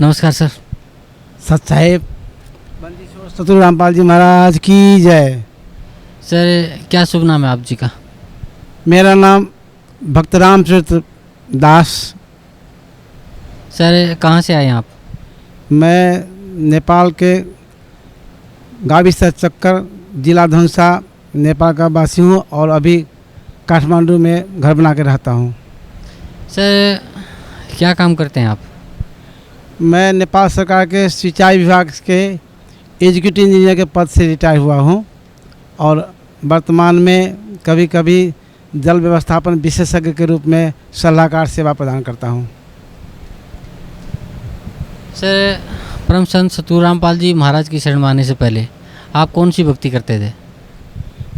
नमस्कार सर। सच्चाई बंदी सतगुरु रामपाल जी महाराज की जय। सर क्या शुभ नाम है आप जी का? मेरा नाम भक्त रामचरित्र दास। सर कहाँ से आए हैं आप? मैं नेपाल के गाविस चक्कर जिला धनुषा नेपाल का वासी हूँ और अभी काठमांडू में घर बना के रहता हूँ। सर क्या काम करते हैं आप? मैं नेपाल सरकार के सिंचाई विभाग के एग्जीक्यूटिव इंजीनियर के पद से रिटायर हुआ हूँ और वर्तमान में कभी कभी जल व्यवस्थापन विशेषज्ञ के रूप में सलाहकार सेवा प्रदान करता हूँ। सर परम संत सतगुरु रामपाल जी महाराज की शरण में आने से पहले आप कौन सी भक्ति करते थे?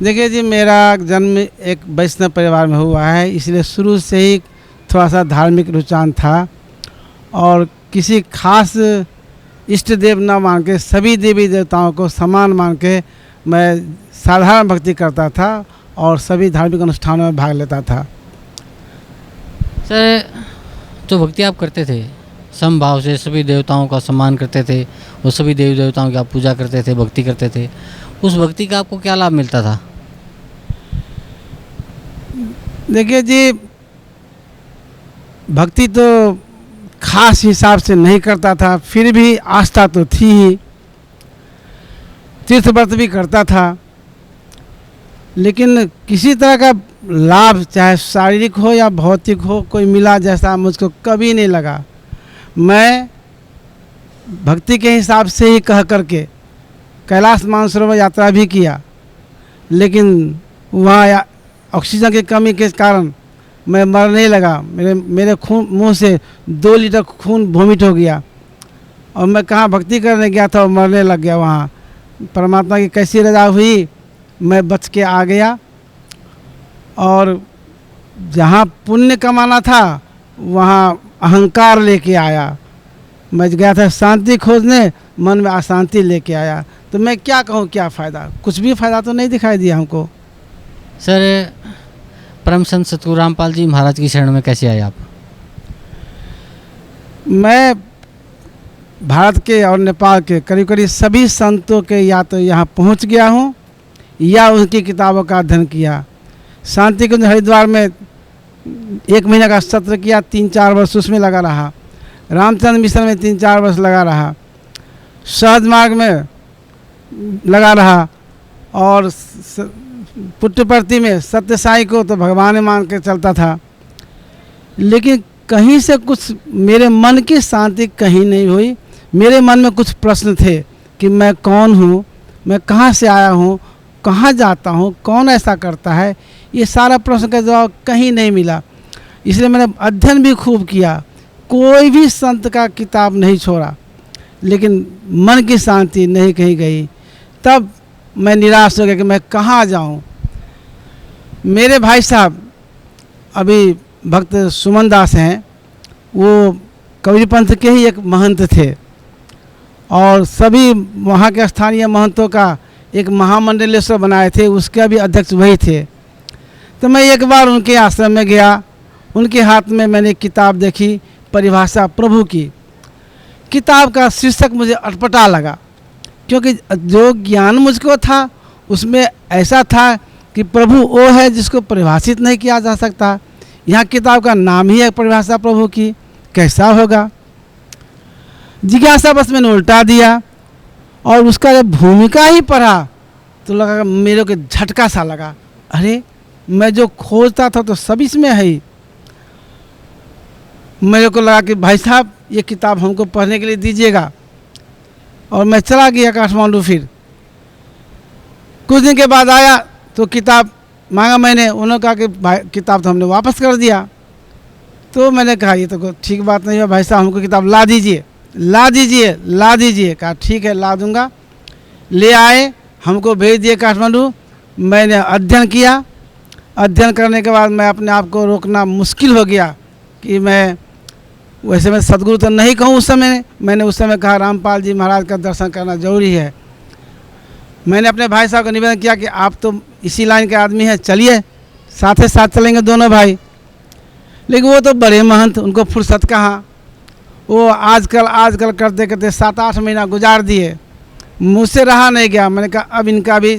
देखिए जी, मेरा जन्म एक वैष्णव परिवार में हुआ है, इसलिए शुरू से ही थोड़ा सा धार्मिक रुझान था और किसी खास इष्ट देव न मान के सभी देवी देवताओं को समान मान के मैं साधारण भक्ति करता था और सभी धार्मिक अनुष्ठानों में भाग लेता था। सर जो भक्ति आप करते थे समभाव से सभी देवताओं का सम्मान करते थे और सभी देवी देवताओं की आप पूजा करते थे, भक्ति करते थे, उस भक्ति का आपको क्या लाभ मिलता था? देखिए जी, भक्ति तो खास हिसाब से नहीं करता था, फिर भी आस्था तो थी ही। तीर्थ व्रत भी करता था, लेकिन किसी तरह का लाभ चाहे शारीरिक हो या भौतिक हो कोई मिला जैसा मुझको कभी नहीं लगा। मैं भक्ति के हिसाब से ही कह करके कैलाश मानसरोवर यात्रा भी किया, लेकिन वहाँ ऑक्सीजन की कमी के कारण मैं मरने लगा। मेरे खून मुंह से 2 लीटर खून वोमिट हो गया और मैं कहाँ भक्ति करने गया था और मरने लग गया। वहाँ परमात्मा की कैसी रजा हुई, मैं बच के आ गया और जहाँ पुण्य कमाना था वहाँ अहंकार लेके आया। मैं गया था शांति खोजने, मन में अशांति लेके आया। तो मैं क्या कहूँ, क्या फ़ायदा? कुछ भी फ़ायदा तो नहीं दिखाई दिया हमको। सर परम संत सतगुरु रामपाल जी महाराज की शरण में कैसे आए आप? मैं भारत के और नेपाल के करीब करीब सभी संतों के या तो यहाँ पहुँच गया हूँ या उनकी किताबों का अध्ययन किया। शांति कुंज हरिद्वार में 1 महीने का सत्र किया, 3-4 वर्ष उसमें लगा रहा। रामचंद्र मिशन में 3-4 वर्ष लगा रहा। सहज मार्ग में लगा रहा और पुट्टपर्ती में सत्य साई को तो भगवान मान के चलता था, लेकिन कहीं से कुछ मेरे मन की शांति कहीं नहीं हुई। मेरे मन में कुछ प्रश्न थे कि मैं कौन हूँ, मैं कहाँ से आया हूँ, कहाँ जाता हूँ, कौन ऐसा करता है। ये सारा प्रश्न का जवाब कहीं नहीं मिला। इसलिए मैंने अध्ययन भी खूब किया, कोई भी संत का किताब नहीं छोड़ा, लेकिन मन की शांति नहीं कहीं गई। तब मैं निराश हो गया कि मैं कहाँ जाऊँ। मेरे भाई साहब अभी भक्त सुमन दास हैं, वो कबीर पंथ के ही एक महंत थे और सभी वहाँ के स्थानीय महंतों का एक महामंडलेश्वर बनाए थे, उसके भी अध्यक्ष वही थे। तो मैं एक बार उनके आश्रम में गया, उनके हाथ में मैंने एक किताब देखी, परिभाषा प्रभु की। किताब का शीर्षक मुझे अटपटा लगा, क्योंकि जो ज्ञान मुझको था उसमें ऐसा था कि प्रभु वो है जिसको परिभाषित नहीं किया जा सकता। यहाँ किताब का नाम ही है परिभाषा प्रभु की, कैसा होगा। जिज्ञासा बस मैंने उल्टा दिया और उसका जब भूमिका ही पढ़ा तो लगा, मेरे को झटका सा लगा, अरे मैं जो खोजता था तो सब इसमें है ही। मेरे को लगा कि भाई साहब ये किताब हमको पढ़ने के लिए दीजिएगा, और मैं चला गया काठमांडू। फिर कुछ दिन के बाद आया तो किताब मांगा मैंने, उन्होंने कहा कि भाई किताब तो हमने वापस कर दिया। तो मैंने कहा ये तो ठीक बात नहीं है भाई साहब, हमको किताब ला दीजिए, ला दीजिए, ला दीजिए। कहा ठीक है ला दूंगा। ले आए, हमको भेज दिए काठमांडू। मैंने अध्ययन किया। अध्ययन करने के बाद मैं अपने आप को रोकना मुश्किल हो गया कि मैं वैसे मैं सदगुरु तो नहीं कहूँ। उस समय मैंने उस समय कहा रामपाल जी महाराज का दर्शन करना जरूरी है। मैंने अपने भाई साहब को निवेदन किया कि आप तो इसी लाइन के आदमी हैं, चलिए साथ चलेंगे दोनों भाई। लेकिन वो तो बड़े महंत, उनको फुर्सत कहाँ। वो आजकल करते करते 7-8 महीना गुजार दिए, मुझसे रहा नहीं गया। मैंने कहा अब इनका भी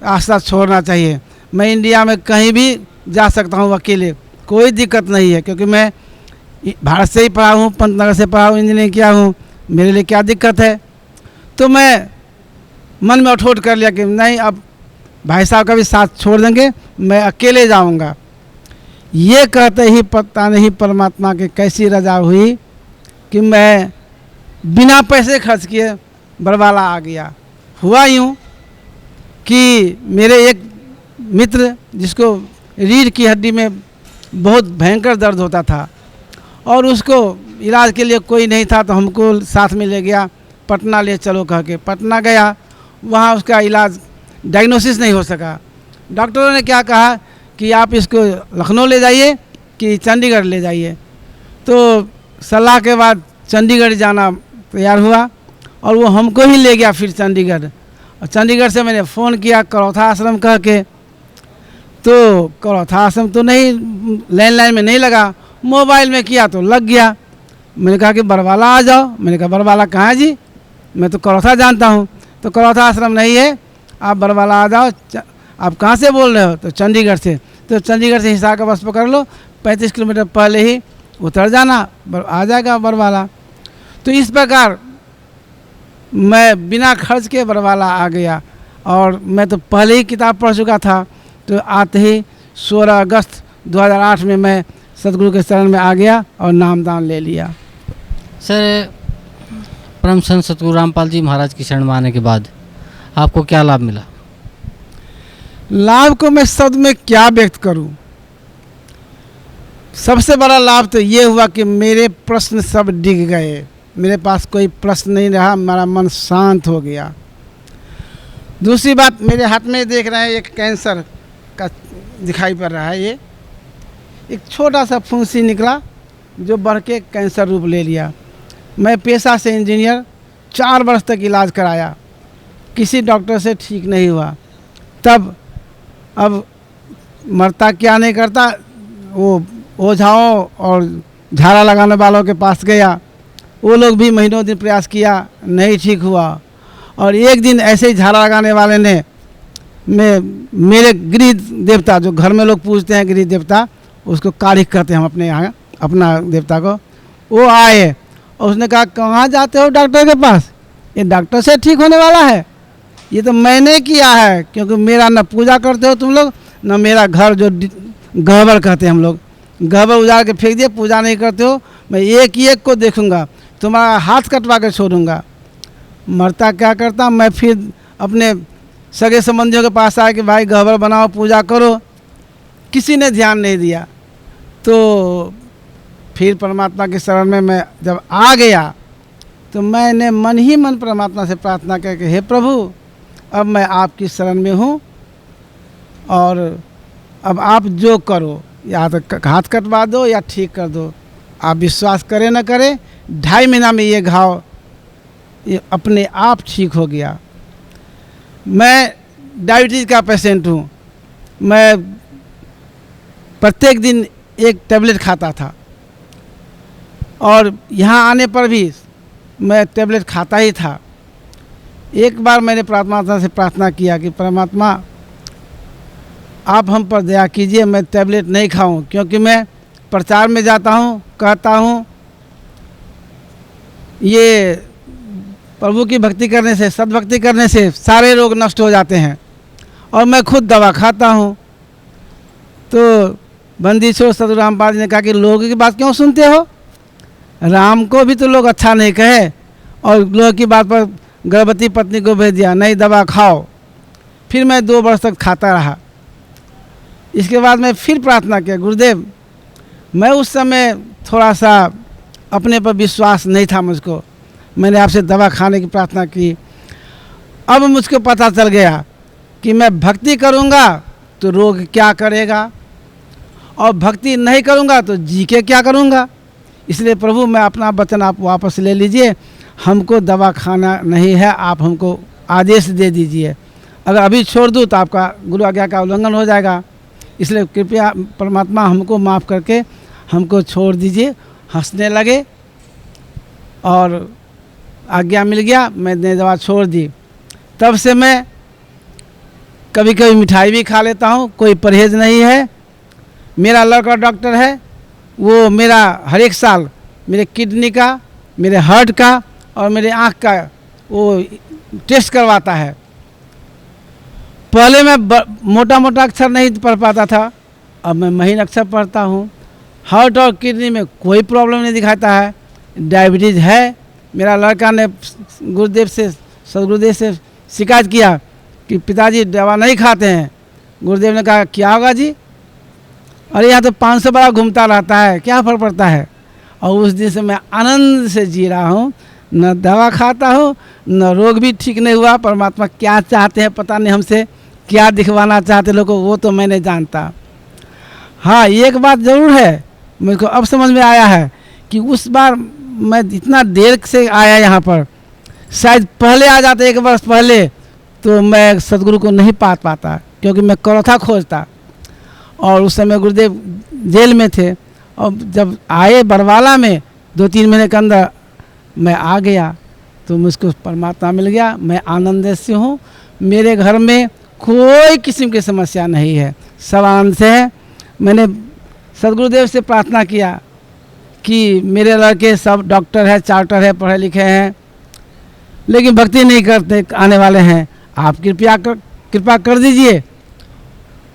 रास्ता छोड़ना चाहिए। मैं इंडिया में कहीं भी जा सकता हूँ अकेले, कोई दिक्कत नहीं है, क्योंकि मैं भारत से ही पढ़ा हूँ, पंतनगर से पढ़ा हूँ, इंजीनियरिंग किया हूँ, मेरे लिए क्या दिक्कत है। तो मैं मन में उठोट कर लिया कि नहीं, अब भाई साहब का भी साथ छोड़ देंगे, मैं अकेले जाऊँगा। ये कहते ही पता नहीं परमात्मा की कैसी रजा हुई कि मैं बिना पैसे खर्च किए बरवाला आ गया। हुआ यूँ कि मेरे एक मित्र जिसको रीढ़ की हड्डी में बहुत भयंकर दर्द होता था और उसको इलाज के लिए कोई नहीं था, तो हमको साथ में ले गया, पटना ले चलो कह के। पटना गया, वहाँ उसका इलाज डायग्नोसिस नहीं हो सका। डॉक्टरों ने क्या कहा कि आप इसको लखनऊ ले जाइए कि चंडीगढ़ ले जाइए। तो सलाह के बाद चंडीगढ़ जाना तैयार हुआ और वो हमको ही ले गया फिर चंडीगढ़। और चंडीगढ़ से मैंने फ़ोन किया करौथा आश्रम कह के, तो करौथा आश्रम तो नहीं, लैंडलाइन में नहीं लगा, मोबाइल में किया तो लग गया। मैंने कहा कि बरवाला आ जाओ। मैंने कहा बरवाला कहाँ है जी, मैं तो करौथा जानता हूँ। तो करौथा आश्रम नहीं है, आप बरवाला आ जाओ। आप कहाँ से बोल रहे हो? तो चंडीगढ़ से। तो चंडीगढ़ से हिसार का बस पकड़ लो, 35 किलोमीटर पहले ही उतर जाना, आ जाएगा बरवाला। तो इस प्रकार मैं बिना खर्च के बरवाला आ गया। और मैं तो पहले ही किताब पढ़ चुका था। तो आते ही 16 अगस्त 2008 में मैं सदगुरु के शरण में आ गया और नामदान ले लिया। सर, परम संत सतगुरु रामपाल जी महाराज की शरण में आने के बाद आपको क्या लाभ मिला? लाभ को मैं शब्द में क्या व्यक्त करूं। सबसे बड़ा लाभ तो ये हुआ कि मेरे प्रश्न सब डिग गए, मेरे पास कोई प्रश्न नहीं रहा, मेरा मन शांत हो गया। दूसरी बात, मेरे हाथ में देख रहे हैं एक कैंसर का दिखाई पड़ रहा है, ये एक छोटा सा फुंसी निकला जो बढ़ के कैंसर रूप ले लिया। मैं पेशा से इंजीनियर, 4 वर्ष तक इलाज कराया, किसी डॉक्टर से ठीक नहीं हुआ। तब अब मरता क्या नहीं करता, वो ओझाओं और झाड़ा लगाने वालों के पास गया, वो लोग भी महीनों दिन प्रयास किया, नहीं ठीक हुआ। और एक दिन ऐसे ही झाड़ा लगाने वाले ने मेरे गृह देवता, जो घर में लोग पूजते हैं गृह देवता, उसको कारिक कहते हैं हम अपने यहाँ, अपना देवता को, वो आए और उसने कहा कहाँ जाते हो डॉक्टर के पास, ये डॉक्टर से ठीक होने वाला है, ये तो मैंने किया है, क्योंकि मेरा न पूजा करते हो तुम लोग, न मेरा घर जो गहबर कहते हैं हम लोग, गहबर उजाड़ के फेंक दिए, पूजा नहीं करते हो, मैं एक एक को देखूंगा, तुम्हारा हाथ कटवा के छोड़ूंगा। मरता क्या करता, मैं फिर अपने सगे संबंधियों के पास आया कि भाई गहबर बनाओ, पूजा करो, किसी ने ध्यान नहीं दिया। तो फिर परमात्मा की शरण में मैं जब आ गया तो मैंने मन ही मन परमात्मा से प्रार्थना करके, हे प्रभु, अब मैं आपकी शरण में हूँ और अब आप जो करो, या तो हाथ कटवा दो या ठीक कर दो। आप विश्वास करें न करें, 2.5 महीना में ये घाव ये अपने आप ठीक हो गया। मैं डायबिटीज़ का पेशेंट हूँ, मैं प्रत्येक दिन एक टेबलेट खाता था और यहाँ आने पर भी मैं टेबलेट खाता ही था। एक बार मैंने परमात्मा से प्रार्थना किया कि परमात्मा आप हम पर दया कीजिए, मैं टेबलेट नहीं खाऊं, क्योंकि मैं प्रचार में जाता हूं, कहता हूं ये प्रभु की भक्ति करने से, सद्भक्ति करने से सारे रोग नष्ट हो जाते हैं, और मैं खुद दवा खाता हूं। तो बंदी छोड़ सतगुरु रामपाल जी ने कहा कि लोगों की बात क्यों सुनते हो, राम को भी तो लोग अच्छा नहीं कहे और लोगों की बात पर गर्भवती पत्नी को भेज दिया, नहीं दवा खाओ। फिर मैं 2 वर्ष तक खाता रहा। इसके बाद मैं फिर प्रार्थना किया, गुरुदेव, मैं उस समय थोड़ा सा अपने पर विश्वास नहीं था मुझको, मैंने आपसे दवा खाने की प्रार्थना की। अब मुझको पता चल गया कि मैं भक्ति करूँगा तो रोग क्या करेगा, और भक्ति नहीं करूँगा तो जी के क्या करूँगा। इसलिए प्रभु, मैं अपना वचन आप वापस ले लीजिए, हमको दवा खाना नहीं है, आप हमको आदेश दे दीजिए। अगर अभी छोड़ दूँ तो आपका गुरु आज्ञा का उल्लंघन हो जाएगा, इसलिए कृपया परमात्मा हमको माफ़ करके हमको छोड़ दीजिए। हंसने लगे और आज्ञा मिल गया, मैंने दवा छोड़ दी। तब से मैं कभी कभी मिठाई भी खा लेता हूँ, कोई परहेज़ नहीं है। मेरा लड़का डॉक्टर है, वो मेरा हर एक साल मेरे किडनी का, मेरे हार्ट का और मेरे आँख का वो टेस्ट करवाता है। पहले मैं मोटा मोटा अक्षर नहीं पढ़ पाता था, अब मैं महीन अक्षर पढ़ता हूँ। हार्ट और किडनी में कोई प्रॉब्लम नहीं दिखाता है। डायबिटीज़ है। मेरा लड़का ने गुरुदेव से, सदगुरुदेव से शिकायत किया कि पिताजी दवा नहीं खाते हैं। गुरुदेव ने कहा क्या होगा जी, अरे यहाँ तो 500 बड़ा घूमता रहता है, क्या फर्क पड़ता है। और उस दिन से मैं आनंद से जी रहा हूँ, न दवा खाता हूँ, न रोग भी ठीक नहीं हुआ। परमात्मा क्या चाहते हैं पता नहीं, हमसे क्या दिखवाना चाहते लोगों को, वो तो मैं नहीं जानता। हाँ, एक बात ज़रूर है, मेरे को अब समझ में आया है कि उस बार मैं इतना देर से आया यहाँ पर, शायद पहले आ जाता 1 वर्ष पहले तो मैं सदगुरु को नहीं पाता, क्योंकि मैं करौथा खोजता। और उस समय गुरुदेव जेल में थे, और जब आए बरवाला में 2-3 महीने के अंदर मैं आ गया तो मुझको परमात्मा मिल गया। मैं आनंद से हूँ। मेरे घर में कोई किस्म की समस्या नहीं है, सब आनंद से है। मैंने सदगुरुदेव से प्रार्थना किया कि मेरे लड़के सब डॉक्टर है, चार्टर है, पढ़े लिखे हैं, लेकिन भक्ति नहीं करते आने वाले हैं, आप कृपा कर दीजिए।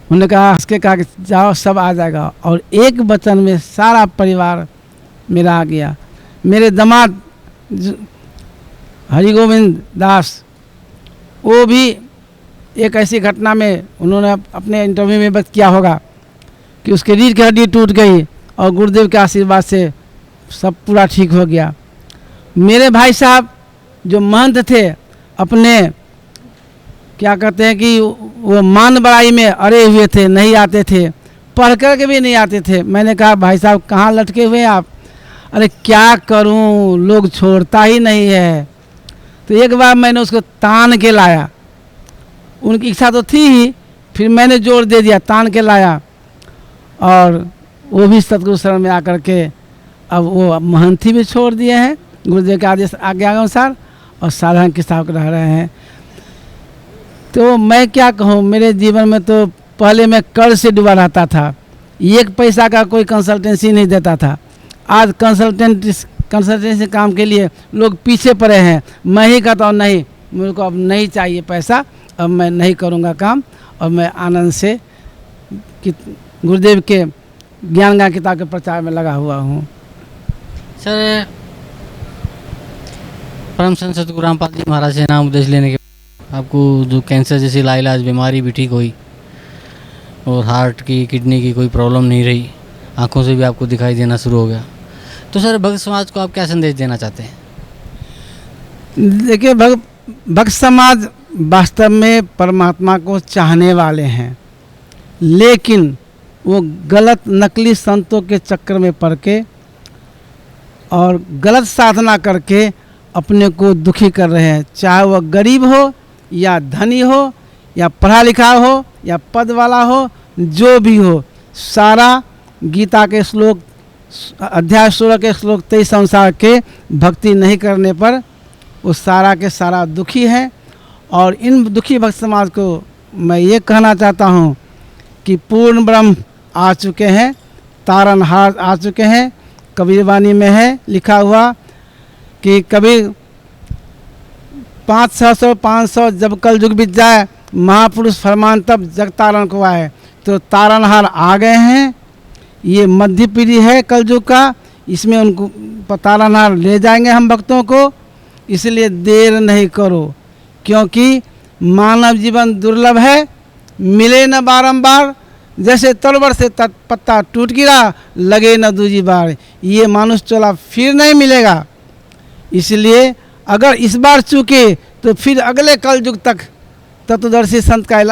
उन्होंने कहा, हंस के कहा कि जाओ सब आ जाएगा। और एक वचन में सारा परिवार मेरा आ गया। मेरे दामाद हरि गोविंद दास, वो भी एक ऐसी घटना में उन्होंने अपने इंटरव्यू में व्यक्त किया होगा कि उसके रीढ़ की हड्डी टूट गई और गुरुदेव के आशीर्वाद से सब पूरा ठीक हो गया। मेरे भाई साहब जो महंत थे, अपने क्या कहते हैं कि वो मान बड़ाई में अड़े हुए थे, नहीं आते थे, पढ़ कर के भी नहीं आते थे। मैंने कहा भाई साहब कहाँ लटके हुए हैं आप? अरे क्या करूं, लोग छोड़ता ही नहीं है। तो एक बार मैंने उसको तान के लाया, उनकी इच्छा तो थी ही, फिर मैंने जोर दे दिया, तान के लाया, और वो भी सतगुरु शरण में आकर के अब वो महंती भी छोड़ दिए हैं गुरुदेव के आदेश आज्ञा अनुसार, और साधारण किताब रह रहे हैं। तो मैं क्या कहूँ, मेरे जीवन में तो पहले मैं कर्ज से डूबा रहता था, 1 पैसा का कोई कंसल्टेंसी नहीं देता था। आज कंसल्टेंसी काम के लिए लोग पीछे पड़े हैं। मैं ही कहता हूँ नहीं, मेरे को अब नहीं चाहिए पैसा, अब मैं नहीं करूँगा काम, और मैं आनंद से गुरुदेव के ज्ञान का किताब के प्रचार में लगा हुआ हूँ। सर, परम संत सतगुरु रामपाल जी महाराज से नाम उपदेश लेने के बाद आपको जो कैंसर जैसी लाइलाज बीमारी भी ठीक हुई और हार्ट की, किडनी की कोई प्रॉब्लम नहीं रही, आंखों से भी आपको दिखाई देना शुरू हो गया, तो सर भक्त समाज को आप क्या संदेश देना चाहते हैं? देखिए, भक्त समाज वास्तव में परमात्मा को चाहने वाले हैं, लेकिन वो गलत नकली संतों के चक्कर में पड़ के और गलत साधना करके अपने को दुखी कर रहे हैं। चाहे वह गरीब हो या धनी हो या पढ़ा लिखा हो या पद वाला हो, जो भी हो, सारा गीता के श्लोक अध्याय 16 के श्लोक 23 अनुसार के भक्ति नहीं करने पर वो सारा के सारा दुखी है। और इन दुखी भक्त समाज को मैं ये कहना चाहता हूँ कि पूर्ण ब्रह्म आ चुके हैं, तारनहार आ चुके हैं। कबीर वाणी में है लिखा हुआ कि कबीर 500 जब कल युग बीत जाए, महापुरुष फरमान तब जग तारण को आए। तो तारनहार आ गए हैं। ये मध्य पीढ़ी है कल युग का, इसमें उनको तारनहार ले जाएंगे हम भक्तों को। इसलिए देर नहीं करो, क्योंकि मानव जीवन दुर्लभ है, मिले न बारंबार। जैसे तलवर से पत्ता टूट गिरा, लगे न दूजी बार। ये मानुष चला फिर नहीं मिलेगा। इसलिए अगर इस बार चूके तो फिर अगले कल युग तक तत्वदर्शी संत का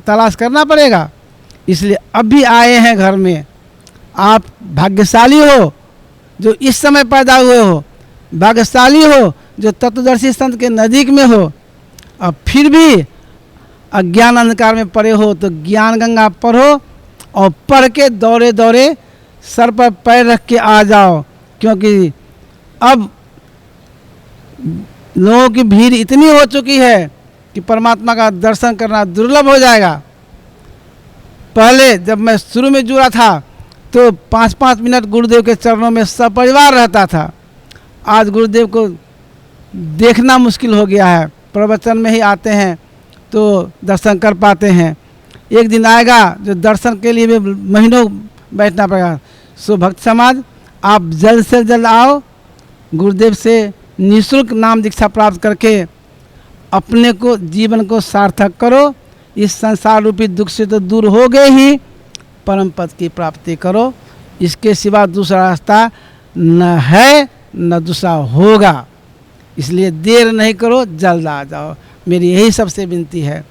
तलाश करना पड़ेगा। इसलिए अब भी आए हैं घर में। आप भाग्यशाली हो जो इस समय पैदा हुए हो, भाग्यशाली हो जो तत्वदर्शी संत के नज़दीक में हो। अब फिर भी अज्ञान अंधकार में पड़े हो तो ज्ञान गंगा पढ़ो, और पढ़ के दौड़े दौड़े सर पर पैर रख के आ जाओ, क्योंकि अब लोगों की भीड़ इतनी हो चुकी है कि परमात्मा का दर्शन करना दुर्लभ हो जाएगा। पहले जब मैं शुरू में जुड़ा था तो 5-5 मिनट गुरुदेव के चरणों में सपरिवार रहता था। आज गुरुदेव को देखना मुश्किल हो गया है, प्रवचन में ही आते हैं तो दर्शन कर पाते हैं। एक दिन आएगा जो दर्शन के लिए भी महीनों बैठना पड़ेगा। सो भक्त समाज, आप जल्द से जल्द आओ, गुरुदेव से निःशुल्क नाम दीक्षा प्राप्त करके अपने को जीवन को सार्थक करो। इस संसार रूपी दुख से तो दूर हो गए ही, परम पद की प्राप्ति करो। इसके सिवा दूसरा रास्ता न है न दूसरा होगा। इसलिए देर नहीं करो, जल्द आ जाओ, मेरी यही सबसे विनती है।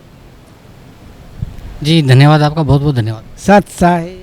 जी धन्यवाद आपका, बहुत बहुत धन्यवाद। सत साई।